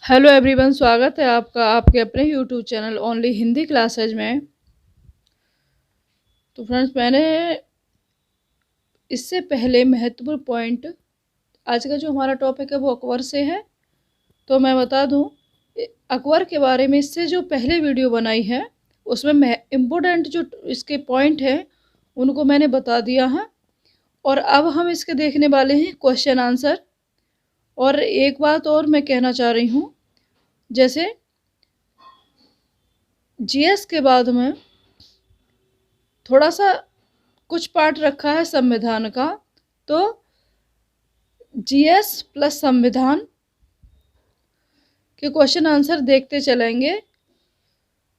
Hello everyone, स्वागत है आपका आपके अपने YouTube channel only Hindi classes में। तो फ्रेंड्स, मैंने इससे पहले महत्वपूर्ण पॉइंट, आज का जो हमारा टॉपिक है वो अकबर से है। तो मैं बता दूं, अकबर के बारे में इससे जो पहले वीडियो बनाई है उसमें इम्पोर्टेंट जो इसके पॉइंट हैं उनको मैंने बता दिया है। और अब हम इसके देखने वाले हैं क्वेश्चन आंसर। और एक बात और मैं कहना चाह रही हूँ, जैसे जीएस के बाद में थोड़ा सा कुछ पार्ट रखा है संविधान का, तो जीएस प्लस संविधान के क्वेश्चन आंसर देखते चलेंगे,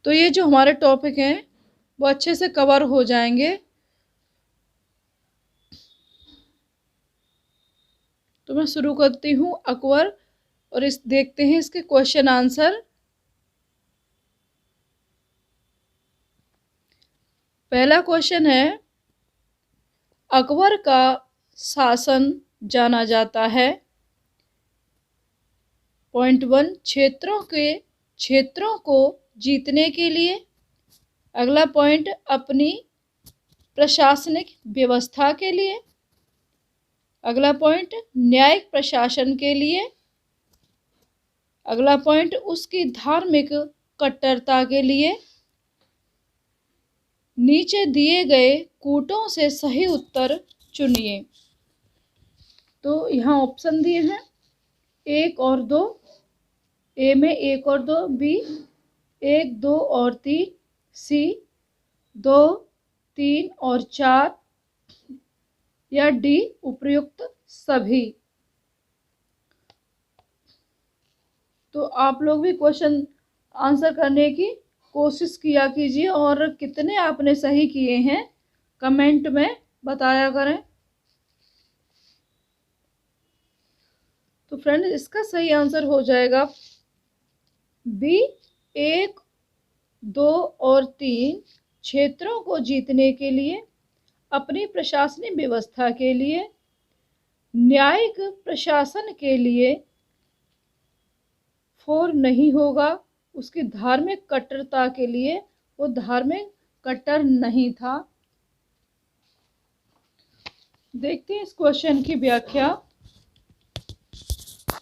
तो ये जो हमारे टॉपिक हैं वो अच्छे से कवर हो जाएंगे। तो मैं शुरू करती हूँ अकबर, और इस देखते हैं इसके क्वेश्चन आंसर। पहला क्वेश्चन है, अकबर का शासन जाना जाता है। पॉइंट 1, क्षेत्रों को जीतने के लिए। अगला पॉइंट, अपनी प्रशासनिक व्यवस्था के लिए। अगला पॉइंट, न्यायिक प्रशासन के लिए। अगला पॉइंट, उसकी धार्मिक कट्टरता के लिए। नीचे दिए गए कूटों से सही उत्तर चुनिए। तो यहाँ ऑप्शन दिए हैं 1 और 2। ए में 1 और 2, बी 1, 2 और 3, सी 2, 3 और 4, या डी उपयुक्त सभी। तो आप लोग भी क्वेश्चन आंसर करने की कोशिश किया कीजिए, और कितने आपने सही किए हैं कमेंट में बताया करें। तो फ्रेंड, इसका सही आंसर हो जाएगा बी 1, 2 और 3, क्षेत्रों को जीतने के लिए, अपनी प्रशासनिक व्यवस्था के लिए, न्यायिक प्रशासन के लिए। 4 नहीं होगा, उसकी धार्मिक कट्टरता के लिए, वो धार्मिक कट्टर नहीं था। देखते हैं इस क्वेश्चन की व्याख्या।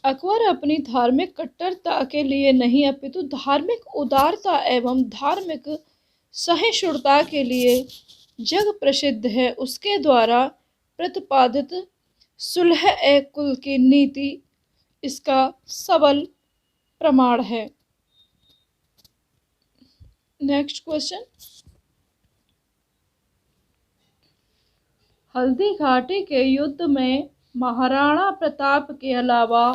अकबर अपनी धार्मिक कट्टरता के लिए नहीं अपितु धार्मिक उदारता एवं धार्मिक सहिष्णुता के लिए जग प्रसिद्ध है। उसके द्वारा प्रतिपादित सुलह ए कुल की नीति इसका सबल प्रमाण है। नेक्स्ट क्वेश्चन, हल्दी घाटी के युद्ध में महाराणा प्रताप के अलावा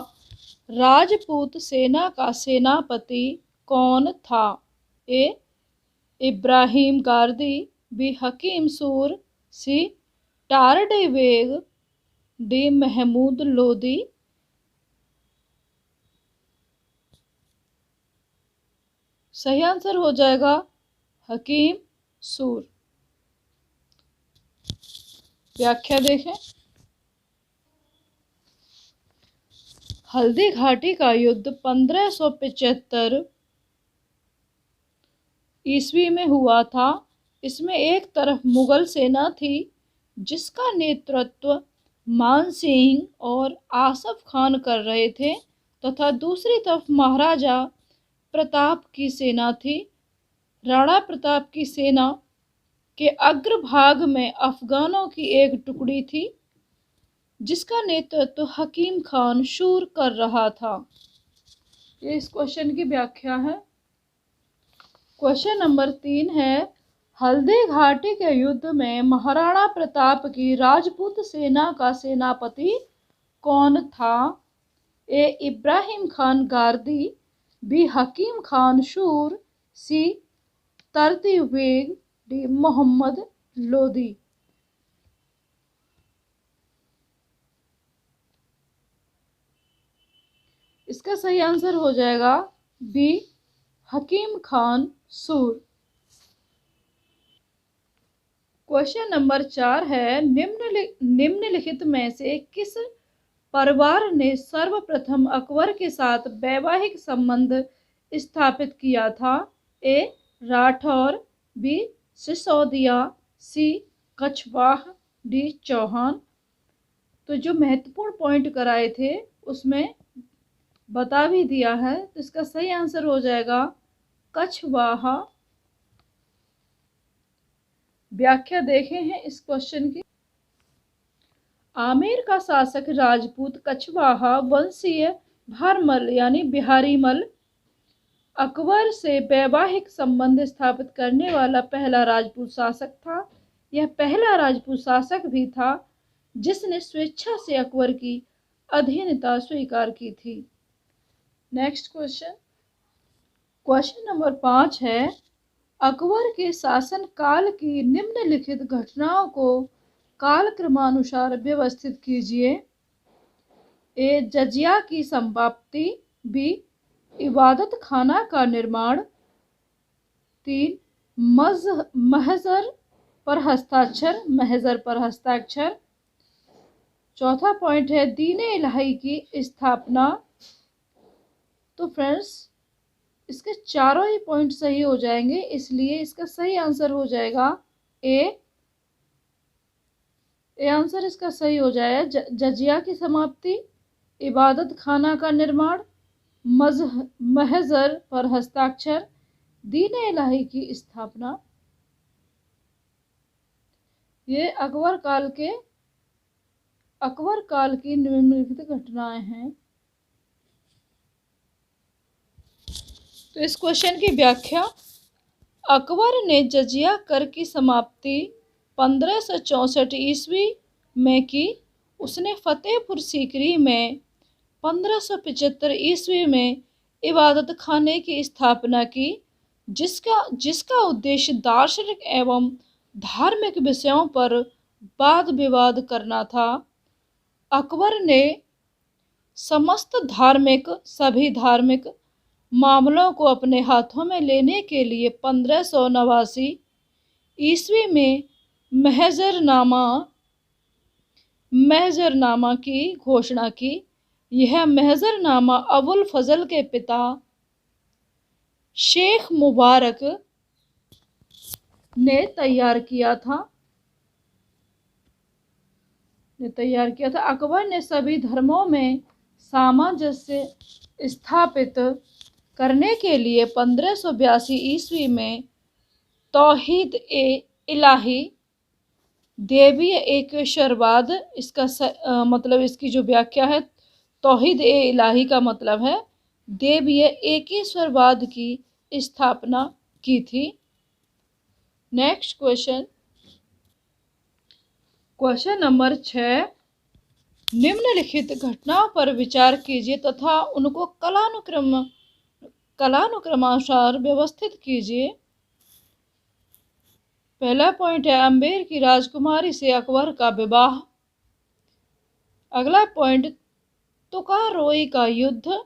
राजपूत सेना का सेनापति कौन था? ए इब्राहिम गारदी, बी हकीम सूर, सी टारडे बेग, डी महमूद लोदी। सही आंसर हो जाएगा हकीम सूर। व्याख्या देखें। हल्दी घाटी का युद्ध 1575 ईस्वी में हुआ था। इसमें एक तरफ मुगल सेना थी जिसका नेतृत्व मान सिंह और आसफ खान कर रहे थे, तथा दूसरी तरफ महाराजा प्रताप की सेना थी। राणा प्रताप की सेना के अग्रभाग में अफगानों की एक टुकड़ी थी जिसका नेतृत्व हकीम खान शूर कर रहा था। ये इस क्वेश्चन की व्याख्या है। क्वेश्चन नंबर 3 है, हल्दी घाटी के युद्ध में महाराणा प्रताप की राजपूत सेना का सेनापति कौन था? ए इब्राहिम खान गारदी, बी हकीम खान शूर, सी तरतीब बेग, डी मोहम्मद लोदी। इसका सही आंसर हो जाएगा बी हकीम खान सूर। क्वेश्चन नंबर 4 है, निम्नलिखित में से किस परिवार ने सर्वप्रथम अकबर के साथ वैवाहिक संबंध स्थापित किया था? ए. राठौर, बी. सिसोदिया, सी. कछवाह, डी. चौहान। तो जो महत्वपूर्ण पॉइंट कराए थे उसमें बता भी दिया है, तो इसका सही आंसर हो जाएगा कछवाहा। व्याख्या देखे हैं इस क्वेश्चन की। आमेर का शासक राजपूत कछवाहा वंशीय भारमल यानी बिहारी मल अकबर से वैवाहिक संबंध स्थापित करने वाला पहला राजपूत शासक था। यह पहला राजपूत शासक भी था जिसने स्वेच्छा से अकबर की अधीनता स्वीकार की थी। नेक्स्ट क्वेश्चन, क्वेश्चन नंबर 5 है, अकबर के शासन काल की निम्नलिखित घटनाओं को कालक्रमानुसार व्यवस्थित कीजिए। ए. जजिया की समाप्ति, बी. इबादत खाना का निर्माण, 3. महजर पर हस्ताक्षर, चौथा पॉइंट है दीन इलाही की स्थापना। तो फ्रेंड्स इसके चारों ही पॉइंट सही हो जाएंगे, इसलिए इसका सही आंसर हो जाएगा ए आंसर इसका सही हो जाएगा जजिया की समाप्ति, इबादत खाना का निर्माण, महजर पर हस्ताक्षर, दीन इलाही की स्थापना। ये अकबर काल की निम्नलिखित घटनाएं हैं। तो इस क्वेश्चन की व्याख्या, अकबर ने जजिया कर की समाप्ति 1564 ईस्वी में की। उसने फतेहपुर सीकरी में 1575 ईस्वी में इबादत खाने की स्थापना की, जिसका उद्देश्य दार्शनिक एवं धार्मिक विषयों पर वाद विवाद करना था। अकबर ने सभी धार्मिक मामलों को अपने हाथों में लेने के लिए 1589 ईस्वी में महजरनामा की घोषणा की। यह महजरनामा अबुल फजल के पिता शेख मुबारक ने तैयार किया था। अकबर ने सभी धर्मों में सामंजस्य स्थापित करने के लिए 1582 ईस्वी में तौहीद ए इलाही, देवीय एकेश्वरवाद, मतलब इसकी जो व्याख्या है, तौहीद ए इलाही का मतलब है देवीय एकेश्वरवाद की स्थापना की थी। नेक्स्ट क्वेश्चन, क्वेश्चन नंबर 6, निम्नलिखित घटनाओं पर विचार कीजिए तथा उनको कालानुक्रमानुसार व्यवस्थित कीजिए। पहला पॉइंट है अम्बेर की राजकुमारी से अकबर का विवाह। अगला पॉइंट तुकारोई का युद्ध।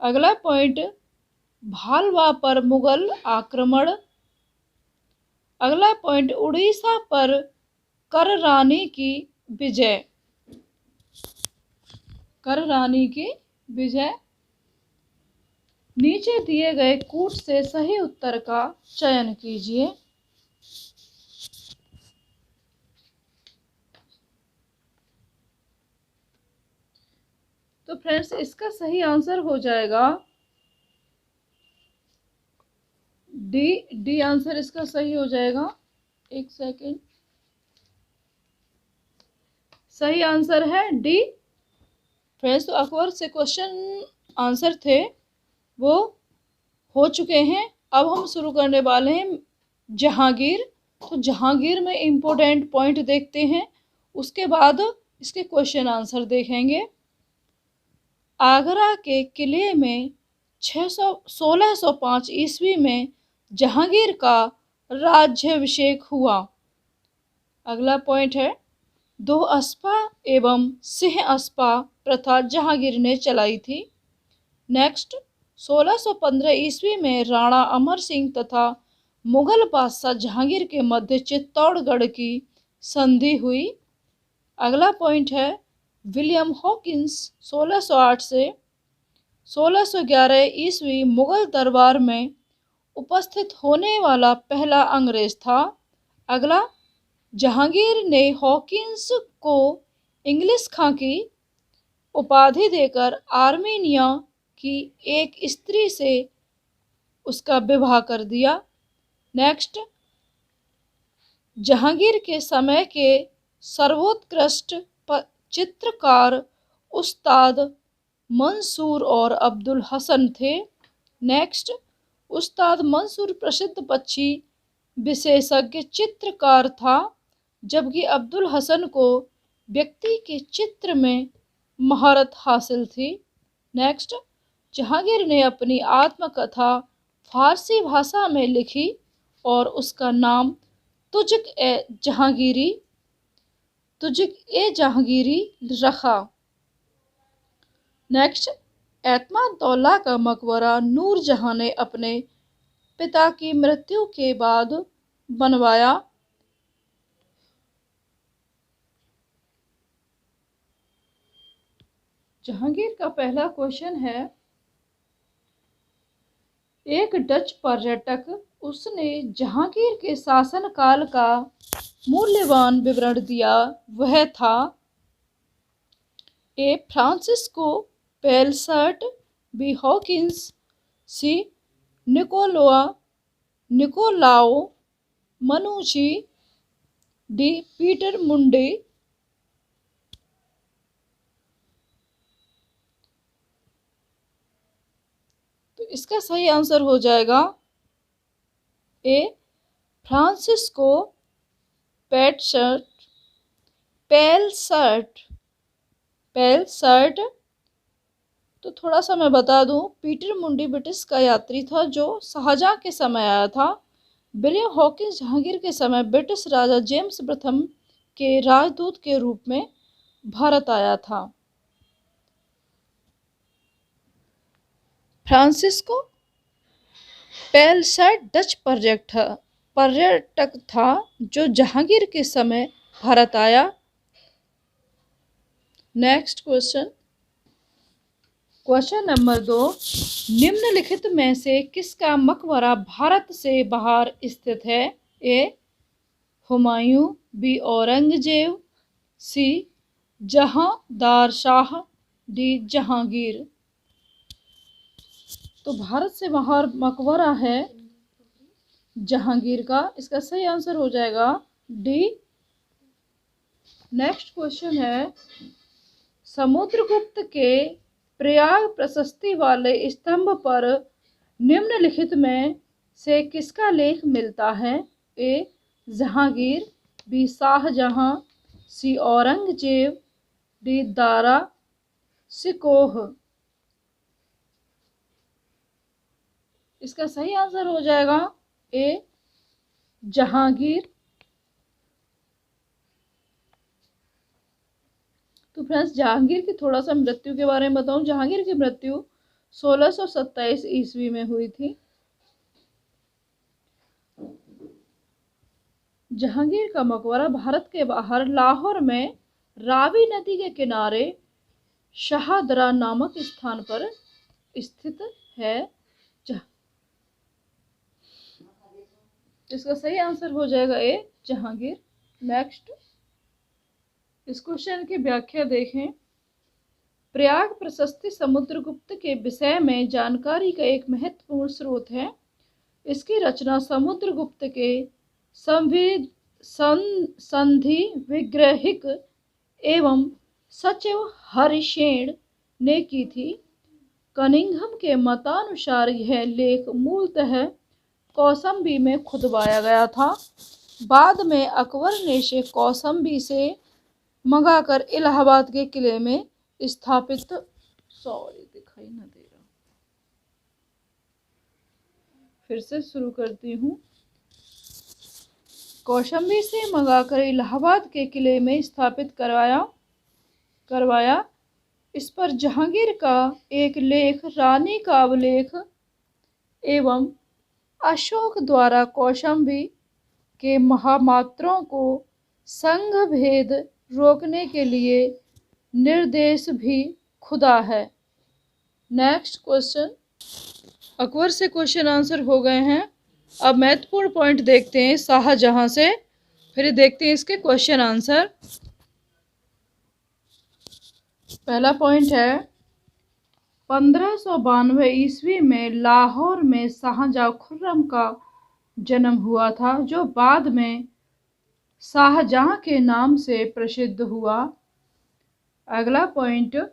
अगला पॉइंट भालवा पर मुगल आक्रमण। अगला पॉइंट उड़ीसा पर कररानी की विजय। नीचे दिए गए कूट से सही उत्तर का चयन कीजिए। तो फ्रेंड्स इसका सही आंसर हो जाएगा डी आंसर इसका सही हो जाएगा। एक सेकेंड, सही आंसर है डी। फ्रेंड्स तो अकबर से क्वेश्चन आंसर थे वो हो चुके हैं। अब हम शुरू करने वाले हैं जहांगीर। तो जहांगीर में इम्पोर्टेंट पॉइंट देखते हैं, उसके बाद इसके क्वेश्चन आंसर देखेंगे। आगरा के किले में 1605 ईस्वी में जहांगीर का राज्याभिषेक हुआ। अगला पॉइंट है दो अस्पा एवं सिंह अस्पा प्रथा जहांगीर ने चलाई थी। नेक्स्ट 1615 ईस्वी में राणा अमर सिंह तथा मुगल बादशाह जहांगीर के मध्य चित्तौड़गढ़ की संधि हुई। अगला पॉइंट है विलियम हॉकिंस 1608 से 1611 ईस्वी मुगल दरबार में उपस्थित होने वाला पहला अंग्रेज था। अगला, जहांगीर ने हॉकिंस को इंग्लिश खां की उपाधि देकर आर्मीनिया की एक स्त्री से उसका विवाह कर दिया। नेक्स्ट, जहांगीर के समय के सर्वोत्कृष्ट चित्रकार उस्ताद मंसूर और अब्दुल हसन थे। नेक्स्ट, उस्ताद मंसूर प्रसिद्ध पक्षी विशेषज्ञ चित्रकार था, जबकि अब्दुल हसन को व्यक्ति के चित्र में महारत हासिल थी। नेक्स्ट, जहांगीर ने अपनी आत्मकथा फारसी भाषा में लिखी और उसका नाम तुजुक-ए-जहांगीरी रखा। नेक्स्ट, एतमाद-दौला का मकबरा नूरजहां ने अपने पिता की मृत्यु के बाद बनवाया। जहांगीर का पहला क्वेश्चन है, एक डच पर्यटक उसने जहांगीर के शासनकाल का मूल्यवान विवरण दिया, वह था A. Francisco Pelsaert, B. Hawkins, C. Niccolao Manucci, D. Peter Mundy. तो इसका सही आंसर हो जाएगा ए. Francisco Pelsaert. तो थोड़ा सा मैं बता दूं, पीटर मुंडी ब्रिटिश का यात्री था जो शाहजहां के समय आया था। विलियम हॉकिंस जहांगीर के समय ब्रिटिश राजा जेम्स प्रथम के राजदूत के रूप में भारत आया था। फ्रांसिस्को पेलसर्ट डच पर्यटक था जो जहांगीर के समय भारत आया। नेक्स्ट क्वेश्चन नंबर 2, निम्नलिखित में से किसका मकबरा भारत से बाहर स्थित है? ए. हुमायूं, बी. औरंगजेब, सी. जहांदार शाह, डी. जहांगीर। तो भारत से बाहर मकबरा है जहांगीर का, इसका सही आंसर हो जाएगा डी। नेक्स्ट क्वेश्चन है, समुद्रगुप्त के प्रयाग प्रशस्ति वाले स्तंभ पर निम्नलिखित में से किसका लेख मिलता है? ए. जहांगीर, बी. शाहजहां, सी. औरंगजेब, डी. दारा सिकोह। इसका सही आंसर हो जाएगा ए. जहांगीर। तो फ्रेंड्स, जहांगीर की थोड़ा सा मृत्यु के बारे में बताऊं। जहांगीर की मृत्यु 1627 ईस्वी में हुई थी। जहांगीर का मकबरा भारत के बाहर लाहौर में रावी नदी के किनारे शाहदरा नामक स्थान पर स्थित है। इसका सही आंसर हो जाएगा ए. जहांगीर। नेक्स्ट, इस क्वेश्चन की व्याख्या देखें। प्रयाग प्रशस्ति समुद्रगुप्त के विषय में जानकारी का एक महत्वपूर्ण स्रोत है। इसकी रचना समुद्रगुप्त के संधि विग्रहिक एवं सचिव हरिशेन ने की थी। कनिंघम के मतानुसार यह लेख मूलतः कौशाम्बी में खुदवाया गया था। बाद में अकबर ने इसे कौशाम्बी से मंगाकर इलाहाबाद के किले में स्थापित दिखाई न दे रहा, फिर से शुरू करती हूँ। कौशाम्बी से मंगाकर इलाहाबाद के किले में स्थापित करवाया। इस पर जहांगीर का एक लेख रानी का अभिलेख एवं अशोक द्वारा कौशाम्बी के महामात्रों को संघ भेद रोकने के लिए निर्देश भी खुदा है। Next question. अकबर से क्वेश्चन आंसर हो गए हैं। अब महत्वपूर्ण पॉइंट देखते हैं शाहजहां से, फिर देखते हैं इसके क्वेश्चन आंसर। पहला पॉइंट है 1592 ईस्वी में लाहौर में शाहजहां खुर्रम का जन्म हुआ था, जो बाद में शाहजहां के नाम से प्रसिद्ध हुआ। अगला पॉइंट,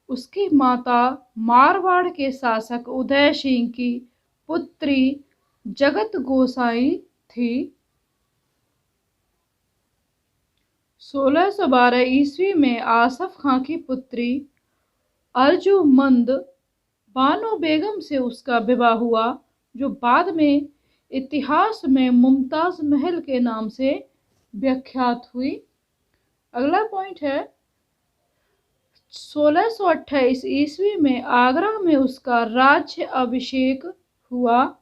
उसकी माता मारवाड़ के शासक उदय सिंह की पुत्री जगत गोसाई थी। 1612 ईस्वी में आसफ खां की पुत्री अर्जुमंद बानो बेगम से उसका विवाह हुआ, जो बाद में इतिहास में मुमताज महल के नाम से विख्यात हुई। अगला पॉइंट है 1628 ईस्वी में आगरा में उसका राज्य अभिषेक हुआ।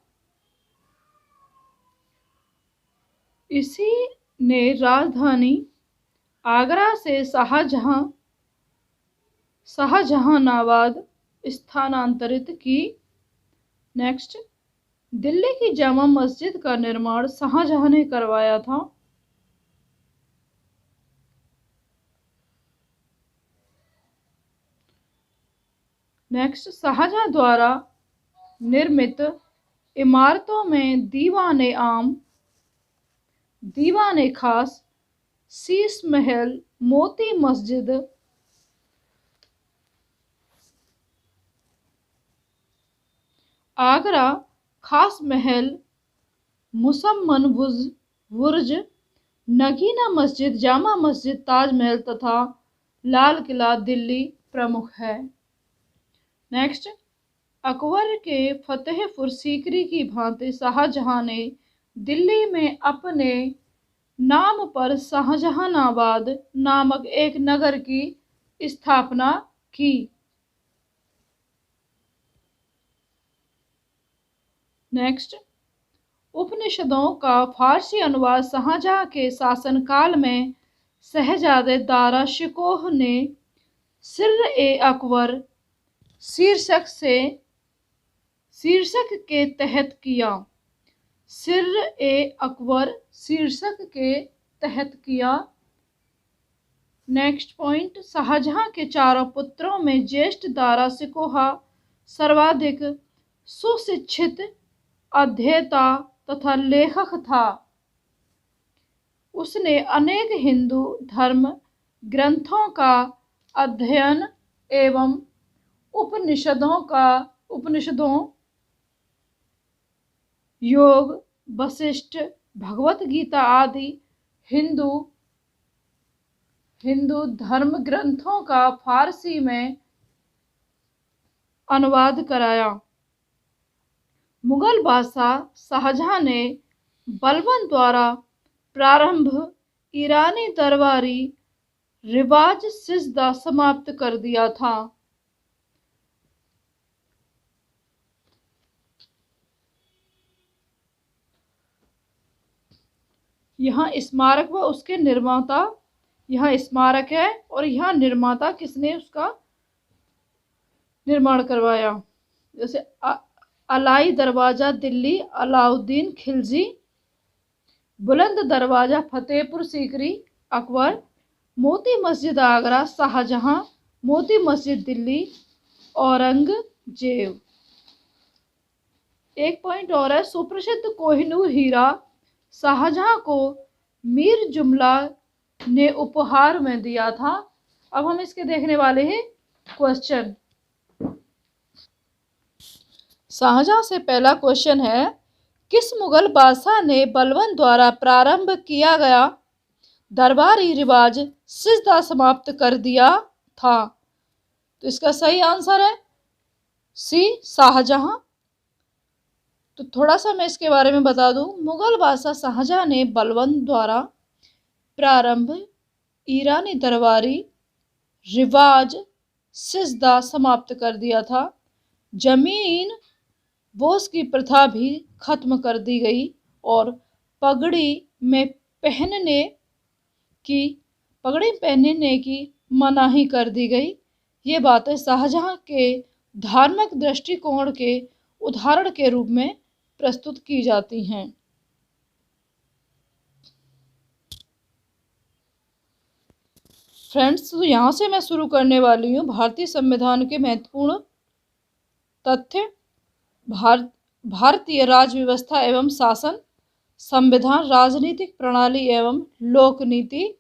इसी ने राजधानी आगरा से शाहजहानाबाद स्थानांतरित की। नेक्स्ट, दिल्ली की जामा मस्जिद का निर्माण शाहजहां ने करवाया था। नेक्स्ट, शाहजहां द्वारा निर्मित इमारतों में दीवाने आम, दीवाने खास, शीश महल, मोती मस्जिद, आगरा खास महल, मुसम्मन बुर्ज, नगीना मस्जिद, जामा मस्जिद, ताजमहल तथा लाल किला दिल्ली प्रमुख है। नेक्स्ट, अकबर के फतेहपुर सीकरी की भांति शाहजहां ने दिल्ली में अपने नाम पर शाहजहानाबाद नामक एक नगर की स्थापना की। नेक्स्ट, उपनिषदों का फारसी अनुवाद शाहजहां के शासनकाल में शहजादे दारा शिकोह ने सिर-ए-अकबर शीर्षक के तहत किया। सिर-ए-अकबर शीर्षक के तहत किया। नेक्स्ट पॉइंट, शाहजहां के चारों पुत्रों में ज्येष्ठ दारा शिकोह सर्वाधिक सुशिक्षित, अध्येता तथा लेखक था। उसने अनेक हिंदू धर्म ग्रंथों का अध्ययन एवं उपनिषदों, योग, वशिष्ठ, भगवत गीता आदि हिंदू धर्म ग्रंथों का फारसी में अनुवाद कराया। मुगल बादशाह शाहजहां ने बलबन द्वारा प्रारंभ ईरानी दरबारी रिवाज सिजदा समाप्त कर दिया था। यहाँ स्मारक व उसके निर्माता, यहाँ स्मारक है और यहाँ निर्माता किसने उसका निर्माण करवाया। जैसे अलाई दरवाजा दिल्ली अलाउद्दीन खिलजी, बुलंद दरवाजा फतेहपुर सीकरी अकबर, मोती मस्जिद आगरा शाहजहां, मोती मस्जिद दिल्ली औरंगजेब। एक पॉइंट और है, सुप्रसिद्ध कोहिनूर हीरा शाहजहां को मीर जुमला ने उपहार में दिया था। अब हम इसके देखने वाले हैं क्वेश्चन। शाहजहां से पहला क्वेश्चन है, किस मुगल बादशाह ने बलबन द्वारा प्रारंभ किया गया दरबारी रिवाज सिजदा समाप्त कर दिया था? तो इसका सही आंसर है सी, शाहजहां। तो थोड़ा सा मैं इसके बारे में बता दूं। मुगल बादशाह शाहजहां ने बलबन द्वारा प्रारंभ ईरानी दरबारी रिवाज सिजदा समाप्त कर दिया था। जमीन बोस की प्रथा भी खत्म कर दी गई और पगड़ी पहनने की मनाही कर दी गई। ये बातें शाहजहां के धार्मिक दृष्टिकोण के उदाहरण के रूप में प्रस्तुत की जाती हैं। फ्रेंड्स, तो यहाँ से मैं शुरू करने वाली हूँ भारतीय संविधान के महत्वपूर्ण तथ्य। भारतीय राज्य व्यवस्था एवं शासन, संविधान, राजनीतिक प्रणाली एवं लोक नीति।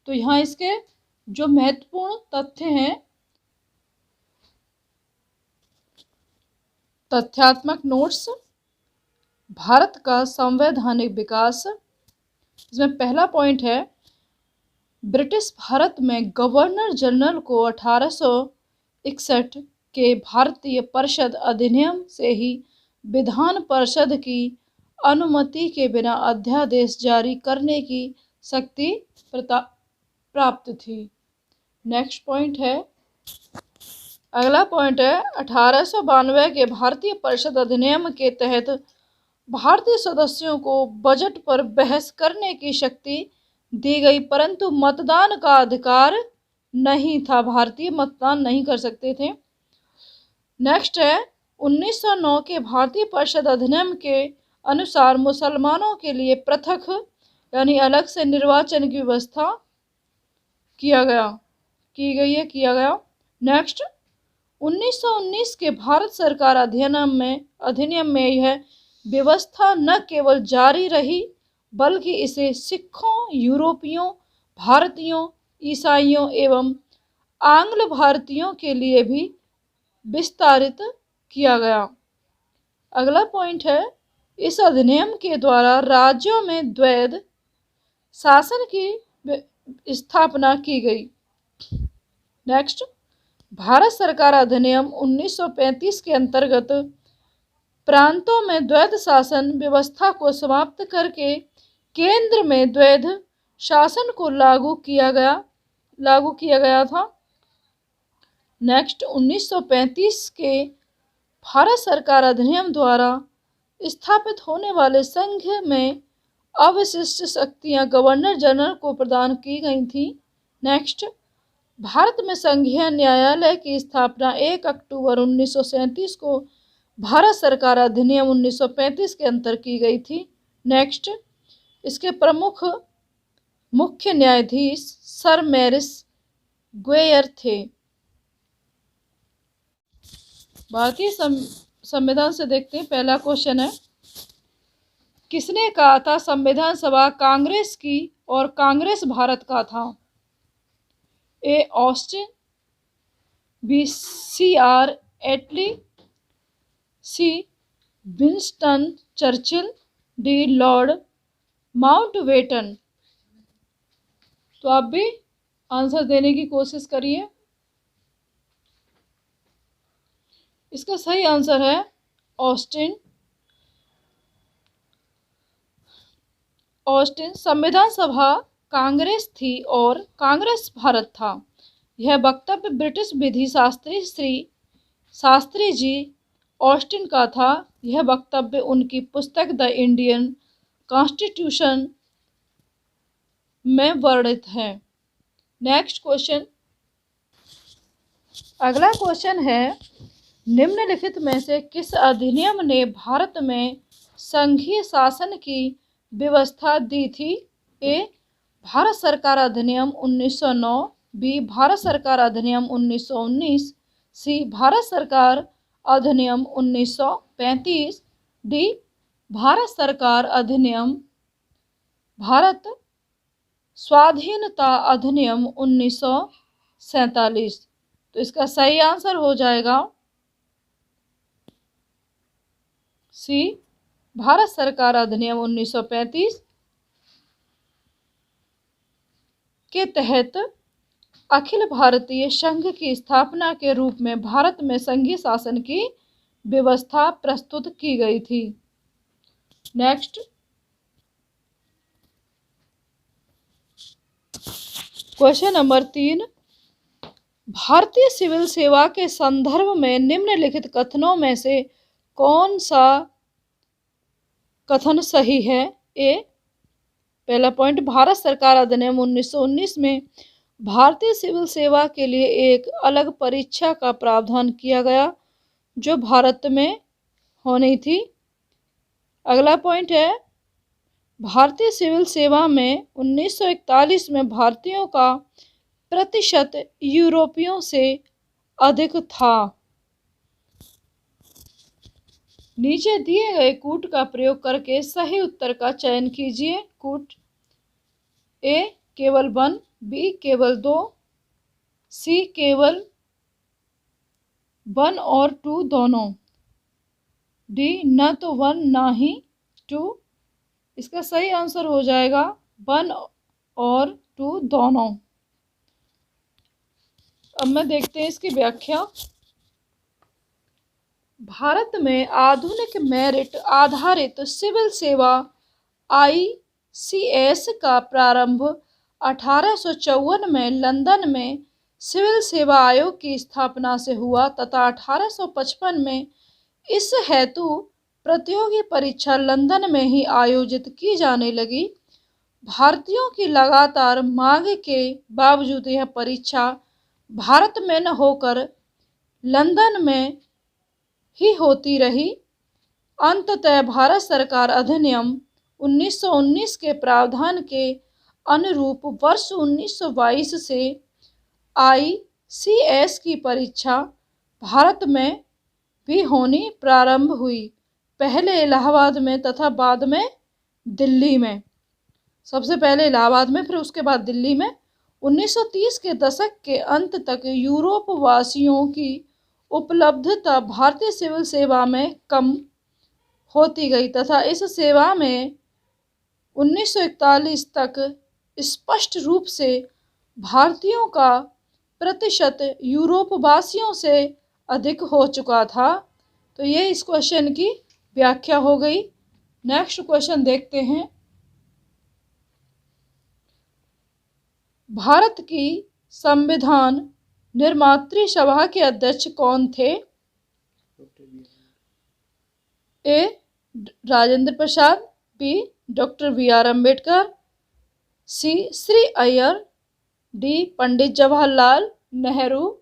तो यहाँ इसके जो महत्वपूर्ण तथ्य हैं, तथ्यात्मक नोट्स। भारत का संवैधानिक विकास, इसमें पहला पॉइंट है, ब्रिटिश भारत में गवर्नर जनरल को 1861 के भारतीय परिषद अधिनियम से ही विधान परिषद की अनुमति के बिना अध्यादेश जारी करने की शक्ति प्राप्त थी। नेक्स्ट पॉइंट है, अगला पॉइंट है, 1892 के भारतीय परिषद अधिनियम के तहत भारतीय सदस्यों को बजट पर बहस करने की शक्ति दी गई, परंतु मतदान का अधिकार नहीं था। भारतीय मतदान नहीं कर सकते थे। नेक्स्ट है, 1909 के भारतीय परिषद अधिनियम के अनुसार मुसलमानों के लिए पृथक यानी अलग से निर्वाचन की व्यवस्था किया गया। नेक्स्ट, 1919 के भारत सरकार अधिनियम में यह व्यवस्था न केवल जारी रही बल्कि इसे सिखों, यूरोपियों, भारतीयों, ईसाइयों एवं आंग्ल भारतीयों के लिए भी विस्तारित किया गया। अगला पॉइंट है, इस अधिनियम के द्वारा राज्यों में द्वैध शासन की स्थापना की गई। नेक्स्ट, भारत सरकार अधिनियम 1935 के अंतर्गत प्रांतों में द्वैध शासन व्यवस्था को समाप्त करके केंद्र में द्वैध शासन को लागू किया गया था। नेक्स्ट, 1935 के भारत सरकार अधिनियम द्वारा स्थापित होने वाले संघ में अवशिष्ट शक्तियां गवर्नर जनरल को प्रदान की गई थी। नेक्स्ट, भारत में संघीय न्यायालय की स्थापना 1 अक्टूबर 1937 को भारत सरकार अधिनियम 1935 के अंतर्गत की गई थी। नेक्स्ट, इसके प्रमुख मुख्य न्यायाधीश सर मैरिस ग्वेयर थे। भारतीय संविधान से देखते हैं, पहला क्वेश्चन है, किसने कहा था संविधान सभा कांग्रेस की और कांग्रेस भारत का था? A Austin, B CR Attlee, C Winston Churchill, D Lord Mountbatten. तो आप भी आंसर देने की कोशिश करिए। इसका सही आंसर है ऑस्टिन। संविधान सभा कांग्रेस थी और कांग्रेस भारत था। यह वक्तव्य ब्रिटिश विधि शास्त्री जी ऑस्टिन का था। यह वक्तव्य उनकी पुस्तक द इंडियन कॉन्स्टिट्यूशन में वर्णित है। नेक्स्ट क्वेश्चन, अगला क्वेश्चन है, निम्नलिखित में से किस अधिनियम ने भारत में संघीय शासन की व्यवस्था दी थी? ए भारत सरकार अधिनियम 1909, बी भारत सरकार अधिनियम 1919, सी भारत सरकार अधिनियम 1935, डी भारत सरकार अधिनियम भारत स्वाधीनता अधिनियम 1947। तो इसका सही आंसर हो जाएगा सी भारत सरकार अधिनियम 1935 के तहत अखिल भारतीय संघ की स्थापना के रूप में भारत में संघीय शासन की व्यवस्था प्रस्तुत की गई थी। नेक्स्ट, क्वेश्चन नंबर 3, भारतीय सिविल सेवा के संदर्भ में निम्नलिखित कथनों में से कौन सा कथन सही है? ए पहला पॉइंट, भारत सरकार अधिनियम 1919 में भारतीय सिविल सेवा के लिए एक अलग परीक्षा का प्रावधान किया गया जो भारत में होनी थी। अगला पॉइंट है, भारतीय सिविल सेवा में 1941 में भारतीयों का प्रतिशत यूरोपियों से अधिक था। नीचे दिए गए कूट का प्रयोग करके सही उत्तर का चयन कीजिए। कूट: ए केवल 1, बी केवल 2, सी केवल 1 और 2 दोनों, डी न तो 1 ना ही 2। इसका सही आंसर हो जाएगा 1 और 2 दोनों। अब मैं देखते हैं इसकी व्याख्या। भारत में आधुनिक मेरिट आधारित सिविल सेवा ICS का प्रारंभ 1854 में लंदन में सिविल सेवा आयोग की स्थापना से हुआ तथा 1855 में इस हेतु प्रतियोगी परीक्षा लंदन में ही आयोजित की जाने लगी। भारतीयों की लगातार मांग के बावजूद यह परीक्षा भारत में न होकर लंदन में ही होती रही। अंततः भारत सरकार अधिनियम 1919 के प्रावधान के अनुरूप वर्ष 1922 से ICS की परीक्षा भारत में भी होनी प्रारंभ हुई, पहले इलाहाबाद में तथा बाद में दिल्ली में। सबसे पहले इलाहाबाद में, फिर उसके बाद दिल्ली में। 1930 के दशक के अंत तक यूरोप वासियों की उपलब्धता भारतीय सिविल सेवा में कम होती गई तथा इस सेवा में 1941 तक स्पष्ट रूप से भारतीयों का प्रतिशत यूरोप वासियों से अधिक हो चुका था। तो ये इस क्वेश्चन की व्याख्या हो गई। नेक्स्ट क्वेश्चन देखते हैं। भारत की संविधान निर्मात्री सभा के अध्यक्ष कौन थे? ए Rajendra Prasad, B doctor BR Ambedkar, सी श्री अय्यर, डी पंडित जवाहरलाल नेहरू।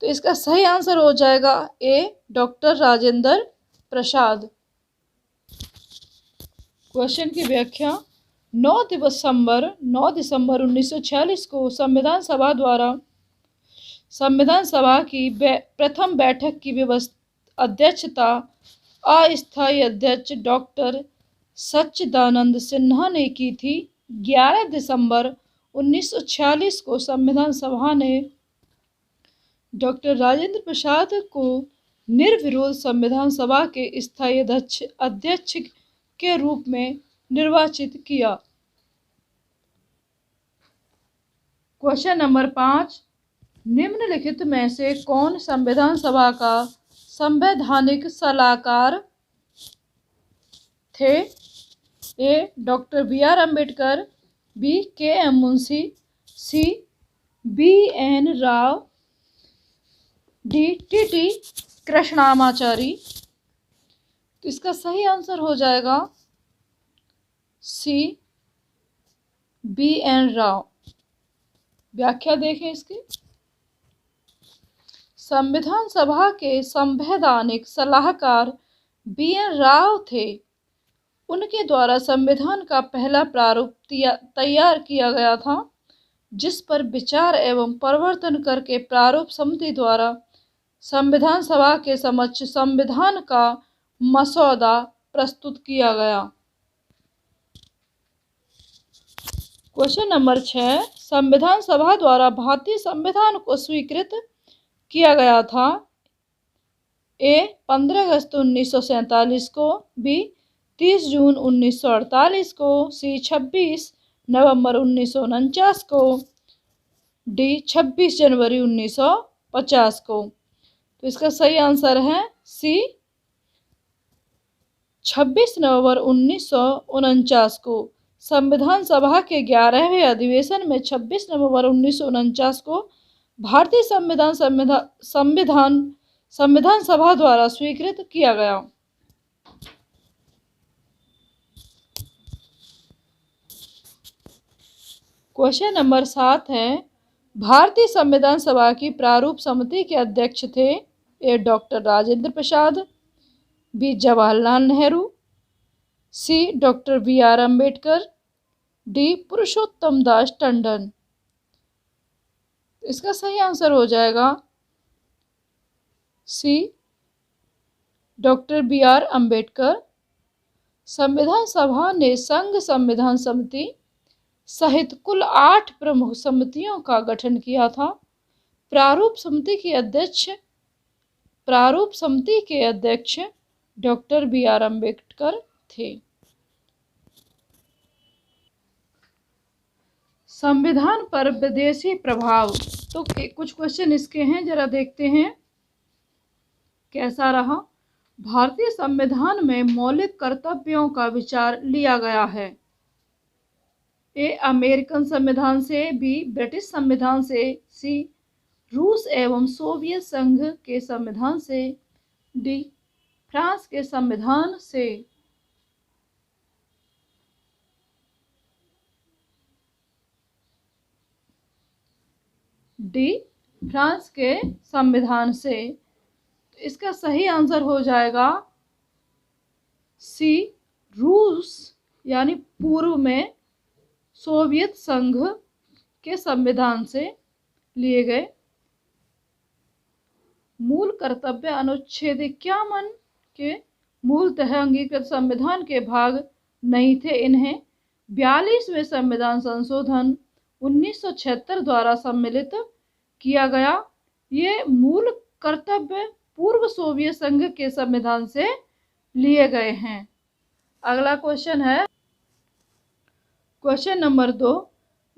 तो इसका सही आंसर हो जाएगा ए डॉक्टर राजेंद्र प्रसाद। क्वेश्चन की व्याख्या। 9 दिसंबर 1946 को संविधान सभा द्वारा संविधान सभा की प्रथम बैठक की अध्यक्षता अस्थायी अध्यक्ष डॉक्टर सच्चिदानंद सिन्हा ने की थी। 11 दिसंबर 1946 को संविधान सभा ने डॉक्टर राजेंद्र प्रसाद को निर्विरोध संविधान सभा के स्थायी अध्यक्ष के रूप में निर्वाचित किया। क्वेश्चन नंबर 5, निम्नलिखित में से कौन संविधान सभा का संवैधानिक सलाहकार थे? A doctor BR Ambedkar, B KM Munshi, C BN Rao, D TT Krishnamachari. तो इसका सही आंसर हो जाएगा सी BN राव। व्याख्या देखें इसकी। संविधान सभा के संवैधानिक सलाहकार BN राव थे। उनके द्वारा संविधान का पहला प्रारूप तैयार किया गया था, जिस पर विचार एवं परिवर्तन करके प्रारूप समिति द्वारा संविधान सभा के समक्ष संविधान का मसौदा प्रस्तुत किया गया। क्वेश्चन नंबर 6, संविधान सभा द्वारा भारतीय संविधान को स्वीकृत किया गया था। ए 15 अगस्त 1947 को, बी 30 जून 1948 को, सी 26 नवंबर 1949 को, डी 26 जनवरी 1950 को। तो इसका सही आंसर है सी 26 नवंबर 1949 को। संविधान सभा के 11वें अधिवेशन में 26 नवंबर 1949 को भारतीय संविधान सभा द्वारा स्वीकृत किया गया। क्वेश्चन नंबर 7 है, भारतीय संविधान सभा की प्रारूप समिति के अध्यक्ष थे A doctor Rajendra Prasad, B Jawaharlal Nehru, C doctor B R Ambedkar, D Purushottam Das Tandon. इसका सही आंसर हो जाएगा C doctor B R Ambedkar. संविधान सभा ने संघ संविधान समिति सहित कुल 8 प्रमुख समितियों का गठन किया था। प्रारूप समिति के अध्यक्ष डॉक्टर बी आर अम्बेडकर थे। संविधान पर विदेशी प्रभाव, तो कुछ क्वेश्चन इसके हैं, जरा देखते हैं कैसा रहा। भारतीय संविधान में मौलिक कर्तव्यों का विचार लिया गया है। ए अमेरिकन संविधान से, बी ब्रिटिश संविधान से, सी रूस एवं सोवियत संघ के संविधान से, डी फ्रांस के संविधान से। डी फ्रांस के संविधान से। इसका सही आंसर हो जाएगा सी रूस यानी पूर्व में सोवियत संघ के संविधान से लिए गए। मूल कर्तव्य अनुच्छेद 51 के मूलतः अंगीकृत संविधान के भाग नहीं थे। इन्हें 42वें संविधान संशोधन 1976 द्वारा सम्मिलित किया गया। ये मूल कर्तव्य पूर्व सोवियत संघ के संविधान से लिए गए हैं। अगला क्वेश्चन है क्वेश्चन नंबर 2।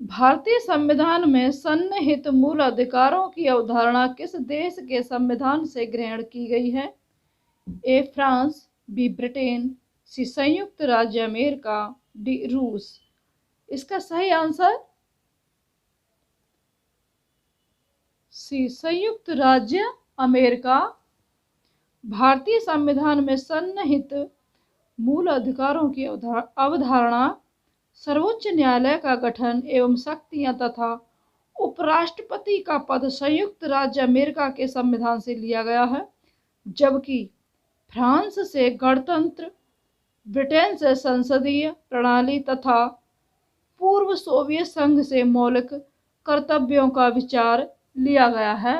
भारतीय संविधान में सन्निहित मूल अधिकारों की अवधारणा किस देश के संविधान से ग्रहण की गई है? ए फ्रांस, बी ब्रिटेन, सी संयुक्त राज्य अमेरिका, डी रूस। इसका सही आंसर सी संयुक्त राज्य अमेरिका। भारतीय संविधान में सन्निहित मूल अधिकारों की अवधारणा, सर्वोच्च न्यायालय का गठन एवं शक्तियां तथा उपराष्ट्रपति का पद संयुक्त राज्य अमेरिका के संविधान से लिया गया है, जबकि फ्रांस से गणतंत्र, ब्रिटेन से संसदीय प्रणाली तथा पूर्व सोवियत संघ से मौलिक कर्तव्यों का विचार लिया गया है।